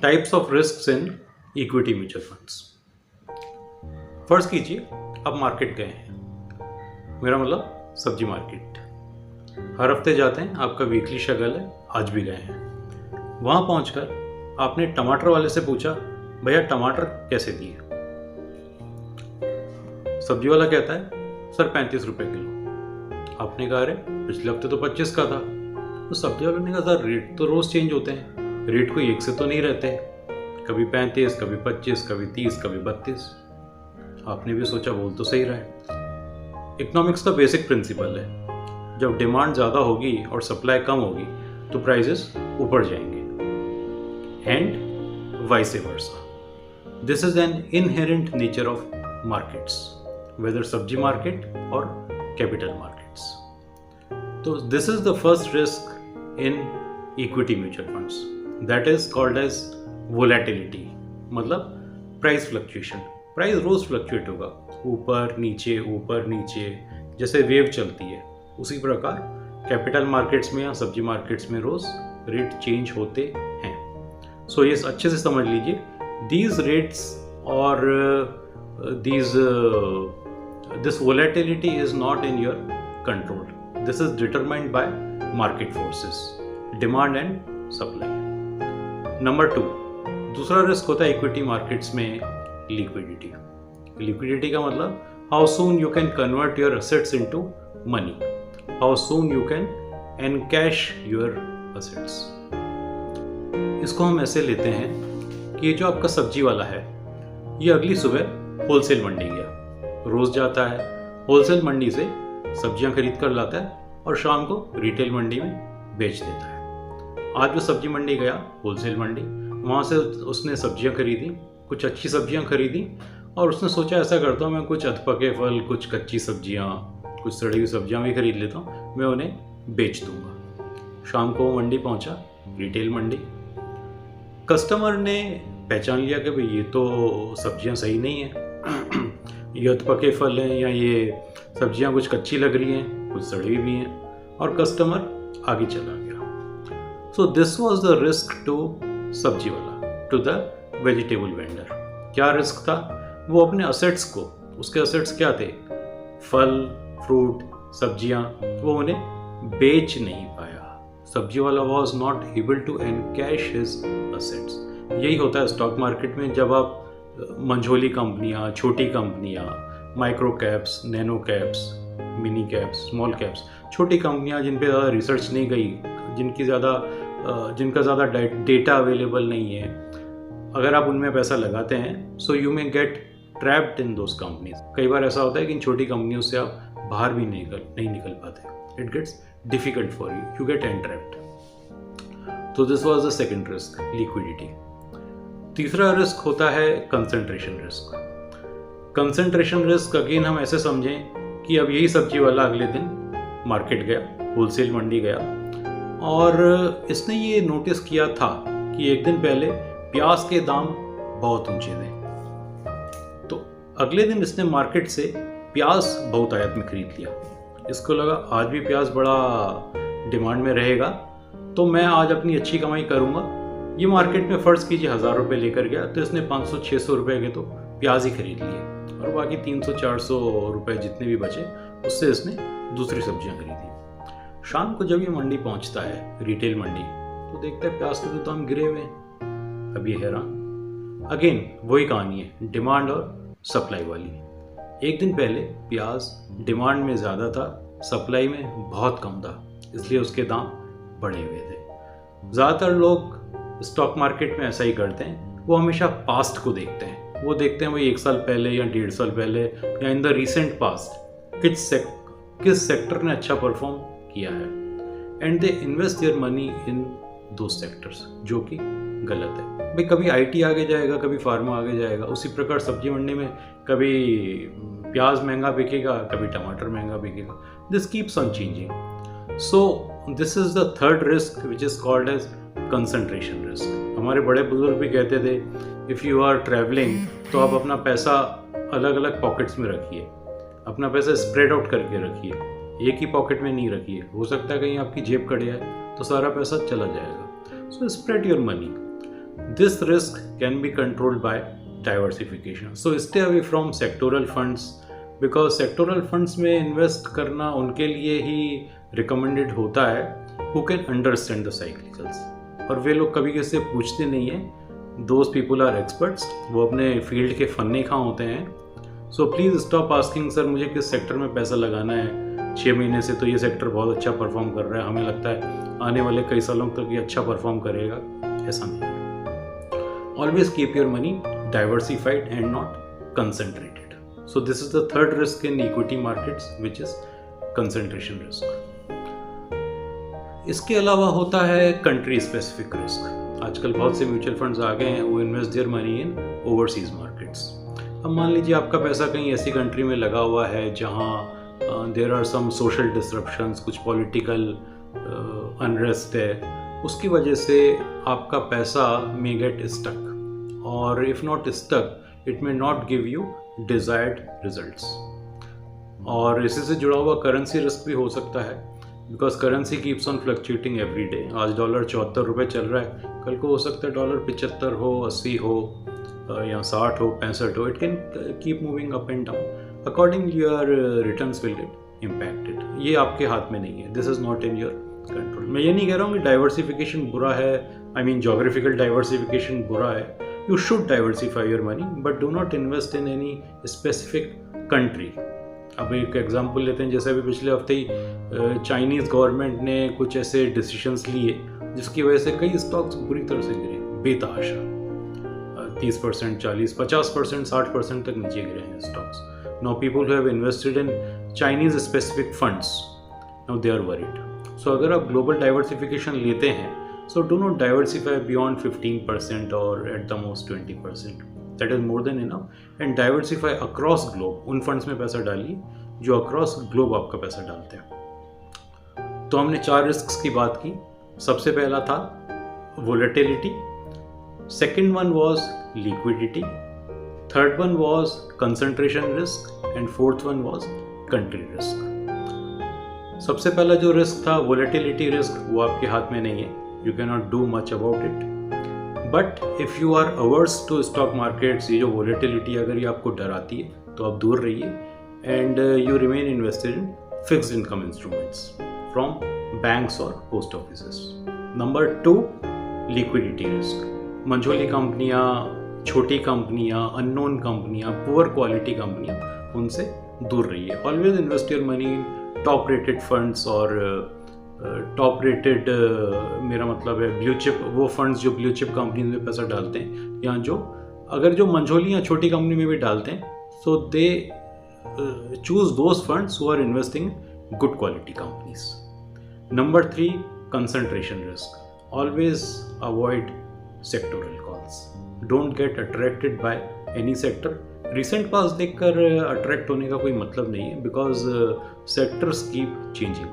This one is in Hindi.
Types of risk in equity mutual funds. फर्ज कीजिए आप मार्केट गए हैं, मेरा मतलब सब्जी मार्केट। हर हफ्ते जाते हैं, आपका वीकली शेड्यूल है, आज भी गए हैं। वहाँ पहुँचकर आपने टमाटर वाले से पूछा, भैया टमाटर कैसे दिए? सब्जी वाला कहता है सर 35 रुपये किलो। आपने कहा अरे पिछले हफ्ते तो 25 का था। तो सब्जी वाले ने कहा सर रेट तो रोज़ चेंज होते हैं, रेट कोई एक से तो नहीं रहते, कभी 35, कभी 25, कभी 30, कभी 32। आपने भी सोचा बोल तो सही रहा है। इकोनॉमिक्स का बेसिक प्रिंसिपल है, जब डिमांड ज़्यादा होगी और सप्लाई कम होगी तो प्राइसेस ऊपर जाएंगे, and vice versa. This is an inherent nature of markets, whether sabzi market और कैपिटल मार्केट्स। तो this is the first risk in equity mutual funds, that is called as volatility, मतलब प्राइस फ्लक्चुएशन। प्राइस रोज फ्लक्चुएट होगा, ऊपर नीचे, जैसे वेव चलती है उसी प्रकार कैपिटल मार्केट्स में या सब्जी मार्केट्स में रोज रेट चेंज होते हैं। सो ये अच्छे से समझ लीजिए, दीज रेट्स और this volatility is not in your control. This is determined by market forces, demand and supply. Number 2, दूसरा रिस्क होता है इक्विटी मार्केट्स में लिक्विडिटी। लिक्विडिटी का मतलब how soon you can convert your assets into money, how soon you can encash your assets. इसको हम ऐसे लेते हैं कि ये जो आपका सब्जी वाला है, ये अगली सुबह होलसेल मंडी गया, रोज जाता है, होलसेल मंडी से सब्जियां खरीद कर लाता है और शाम को रिटेल मंडी में बेच देता है। आज वो सब्जी मंडी गया, होलसेल मंडी, वहाँ से उसने सब्जियां खरीदी, कुछ अच्छी सब्जियां खरीदी और उसने सोचा ऐसा करता हूँ मैं कुछ अधपके फल, कुछ कच्ची सब्जियां, कुछ सड़ी हुई सब्जियां भी खरीद लेता हूँ, मैं उन्हें बेच दूंगा। शाम को वो मंडी पहुँचा, रिटेल मंडी। कस्टमर ने पहचान लिया कि भाई ये तो सब्जियां सही नहीं है, ये अधपके फल हैं या ये सब्जियां कुछ कच्ची लग रही हैं, कुछ सड़ी भी हैं, और कस्टमर आगे चला गया। So this was the risk to सब्जी वाला, टू द वेजिटेबल वेंडर। क्या रिस्क था? वो अपने असेट्स को, उसके असेट्स क्या थे, फल, फ्रूट, सब्जियां, वो उन्हें बेच नहीं पाया। सब्जी वाला was not able to encash his assets. यही होता है स्टॉक मार्केट में, जब आप मंझोली कंपनियां, छोटी कंपनियां, micro caps, nano caps, mini caps, small caps, छोटी कंपनियां जिन पे ज़्यादा रिसर्च नहीं गई, जिनका ज़्यादा डेटा अवेलेबल नहीं है, अगर आप उनमें पैसा लगाते हैं so you may gate trapped in those companies. कई बार ऐसा होता है कि इन छोटी कंपनियों से आप बाहर भी नहीं निकल पाते, it gets difficult for you, you get entrapped. तो this was the second risk, liquidity. तीसरा रिस्क होता है concentration risk. Concentration risk again हम ऐसे समझें कि अब यही सब्जी वाला अगले दिन मार्केट गया, होलसेल मंडी गया, और इसने ये नोटिस किया था कि एक दिन पहले प्याज के दाम बहुत ऊंचे थे। तो अगले दिन इसने मार्केट से प्याज बहुत आयात में खरीद लिया। इसको लगा आज भी प्याज बड़ा डिमांड में रहेगा, तो मैं आज अपनी अच्छी कमाई करूँगा। ये मार्केट में फ़र्ज़ कीजिए 1000 रुपये लेकर गया, तो इसने 500-600 रुपये के तो प्याज ही खरीद लिए, और बाकी 300-400 रुपये जितने भी बचे उससे इसने दूसरी सब्जियां खरीदी। शाम को जब ये मंडी पहुंचता है, रिटेल मंडी, तो देखता है प्याज के तो दाम गिरे हुए हैं। अब ये हैरान। अगेन वही कहानी है, डिमांड और सप्लाई वाली। एक दिन पहले प्याज डिमांड में ज़्यादा था, सप्लाई में बहुत कम था, इसलिए उसके दाम बढ़े हुए थे। ज़्यादातर लोग स्टॉक मार्केट में ऐसा ही करते हैं, वो हमेशा पास्ट को देखते हैं। वो देखते हैं भाई 1 साल पहले या 1.5 साल पहले या इन द रिसेंट पास्ट किस सेक्टर ने अच्छा परफॉर्म किया है, and they invest their money in दो सेक्टर्स, जो कि गलत है। भाई कभी आईटी आगे जाएगा, कभी फार्मा आगे जाएगा। उसी प्रकार सब्जी मंडी में कभी प्याज महंगा बिकेगा, कभी टमाटर महंगा बिकेगा। This keeps on changing. So this is the third risk which is called as concentration risk. हमारे बड़े बुजुर्ग भी कहते थे, इफ़ यू आर ट्रैवलिंग तो आप अपना पैसा अलग अलग पॉकेट्स में रखिए, अपना पैसा स्प्रेड आउट करके रखिए, एक ही पॉकेट में नहीं रखिए। हो सकता है कहीं आपकी जेब कट जाए तो सारा पैसा चला जाएगा। So spread your money. This risk can be controlled by diversification. So stay away from sectoral funds because sectoral funds में invest करना उनके लिए ही recommended होता है who can understand the cyclicals. और वे लोग कभी किसी से पूछते नहीं हैं. Those people are experts. वो अपने फील्ड के फन्ने खां होते हैं. So please stop asking sir मुझे किस सेक्टर में पैसा लगाना है. 6 महीने से तो ये सेक्टर बहुत अच्छा परफॉर्म कर रहा है, हमें लगता है आने वाले कई सालों तक ये अच्छा परफॉर्म करेगा. ऐसा नहीं है. Always keep your money diversified and not concentrated. So this is the third risk in equity markets, which is concentration risk. इसके अलावा होता है country specific risk. आजकल बहुत से म्यूचुअल फंड्स आ गए हैं वो invest their money in overseas markets. अब मान लीजिए आपका पैसा कहीं ऐसी कंट्री में लगा हुआ है जहाँ there are some social disruptions, कुछ पॉलिटिकल अनरेस्ट है, उसकी वजह से आपका पैसा मे गेट स्टक और if not stuck it may not give you desired results. और इसी से जुड़ा हुआ करेंसी रिस्क भी हो सकता है because currency keeps on fluctuating every day. आज डॉलर 74 रुपये चल रहा है, कल को हो सकता है डॉलर 75 हो, 80 हो या 60 हो, 65 हो. It can keep moving up and down accordingly your returns will get impacted. ये आपके हाथ में नहीं है. This is not in your control. मैं ये नहीं कह रहा हूँ कि डाइवर्सिफिकेशन बुरा है, आई मीन जोग्राफिकल डाइवर्सिफिकेशन बुरा है. You should diversify your money but do not invest in any specific country. अब एक एग्जांपल लेते हैं, जैसे अभी पिछले हफ्ते ही चाइनीज़ गवर्नमेंट ने कुछ ऐसे डिसीजंस लिए जिसकी वजह से कई स्टॉक्स बुरी तरह से गिरे बेतहाशा. 30%, 40%, 50%, 60% तक नीचे गिरे हैं stocks. Now people who have invested in Chinese specific funds, now they are worried. So अगर आप ग्लोबल डाइवर्सिफिकेशन लेते हैं, so do not diversify beyond 15% और at the most 20%. That is more than enough. And diversify across globe. उन फंड्स में पैसा डालिए जो अक्रॉस ग्लोब आपका पैसा डालते हैं. तो हमने 4 रिस्क्स की बात की. सबसे पहला था volatility, second one was liquidity, third one was concentration risk and fourth one was country risk. सबसे पहला जो रिस्क था वोलेटिलिटी रिस्क, वो आपके हाथ में नहीं है. You can not do much about it. But if you are averse to stock markets, ये जो वोलेटिलिटी अगर ये आपको डराती है तो आप दूर रहिए and you remain invested in fixed income instruments from banks और post offices. Number 2, liquidity risk. मंझोली कंपनियाँ, छोटी कंपनियाँ, अननोन कंपनियाँ, पुअर क्वालिटी कंपनियाँ, उनसे दूर रहिए. Always invest your money top rated funds और टॉप रेटेड मेरा मतलब है ब्लू चिप, वो फंड्स जो ब्लू चिप कंपनीज में पैसा डालते हैं, या जो अगर जो मंझोली या छोटी कंपनी में भी डालते हैं, so they choose those funds who are investing good quality companies. Number 3, concentration risk. Always avoid sectoral calls. Don't get attracted by any sector. Recent past देखकर अट्रैक्ट होने का कोई मतलब नहीं है बिकॉज सेक्टर्स कीप चेंजिंग.